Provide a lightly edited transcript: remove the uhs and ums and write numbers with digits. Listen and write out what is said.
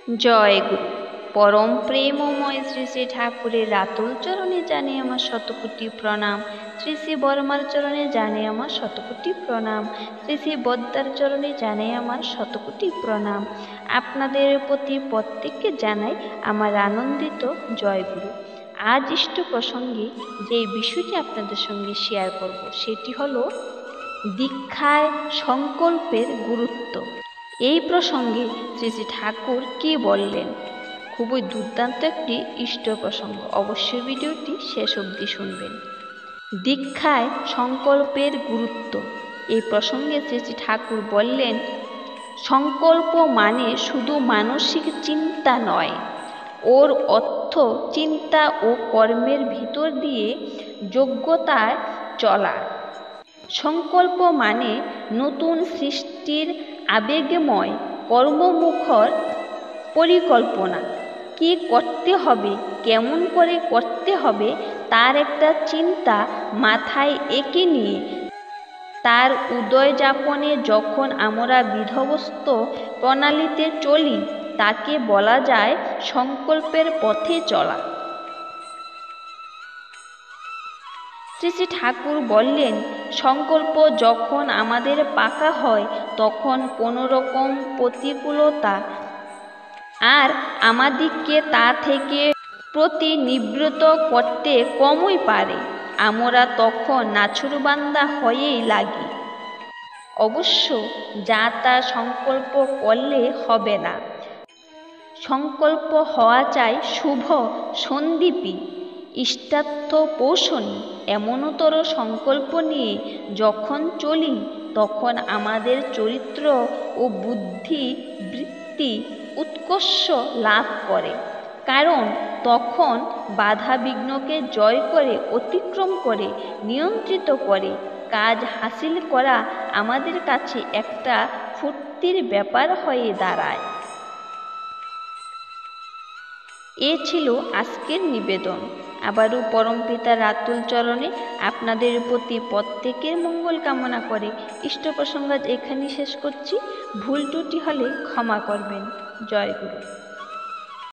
জয় গুরু। পরম প্রেমময় শ্রী শ্রী ঠাকুরের রাতুল চরণে জানে আমার শতকোটি প্রণাম। শ্রী শ্রী বর্মার চরণে জানে আমার শতকোটি প্রণাম। শ্রী শ্রী বদ্দার চরণে জানে আমার শতকোটি প্রণাম। আপনাদের প্রতি প্রত্যেককে জানাই আমার আনন্দিত জয় গুরু। আজ ইষ্ট প্রসঙ্গে যে বিষয়টি আপনাদের সঙ্গে শেয়ার করব সেটি হলো দীক্ষায় সংকল্পের গুরুত্ব। এই প্রসঙ্গে শ্রী শ্রী ঠাকুর কি বললেন, খুবই দুর্দান্ত একটি ইষ্ট প্রসঙ্গ। অবশ্যই ভিডিওটি শেষ অবধি শুনবেন। দীক্ষায় সংকল্পের গুরুত্ব এই প্রসঙ্গে শ্রী শ্রী ঠাকুর বললেন, সংকল্প মানে শুধু মানসিক চিন্তা নয়, ওর অর্থ চিন্তা ও কর্মের ভিতর দিয়ে যোগ্যতায় চলা। সংকল্প মানে নতুন সৃষ্টির আবেগময় কর্মমুখর পরিকল্পনা। কি করতে হবে, কেমন করে করতে হবে তার একটা চিন্তা মাথায় এঁকে নিয়ে তার উদয় যাপনে যখন আমরা বিধ্বস্ত প্রণালীতে চলি তাকে বলা যায় সংকল্পের পথে চলা। শ্রী শ্রী ঠাকুর বললেন, সংকল্প যখন আমাদের পাকা হয় তখন কোনো রকম প্রতিকূলতা আর আমাদিগকে তা থেকে প্রতিনিবৃত্ত করতে কমই পারে। আমরা তখন নাছুরবান্দা হয়েই লাগি। অবশ্য যা তা সংকল্প করলে হবে না। সংকল্প হওয়া চাই শুভ সন্দীপী, ইষ্টার্থ পোষণী। এমনতর সংকল্প নিয়ে যখন চলি তখন আমাদের চরিত্র ও বুদ্ধি বৃত্তি উৎকর্ষ লাভ করে, কারণ তখন বাধা বিঘ্নকে জয় করে, অতিক্রম করে, নিয়ন্ত্রিত করে কাজ হাসিল করা আমাদের কাছে একটা ফুর্তির ব্যাপার হয়ে দাঁড়ায়। এ ছিল আজকের নিবেদন। আবারও পরমপিতার রাতুল চরণে আপনাদের প্রতি প্রত্যেকের মঙ্গল কামনা করে ইষ্ট প্রসঙ্গ এখানেই শেষ করছি। ভুল ত্রুটি হলে ক্ষমা করবেন। জয় গুরু।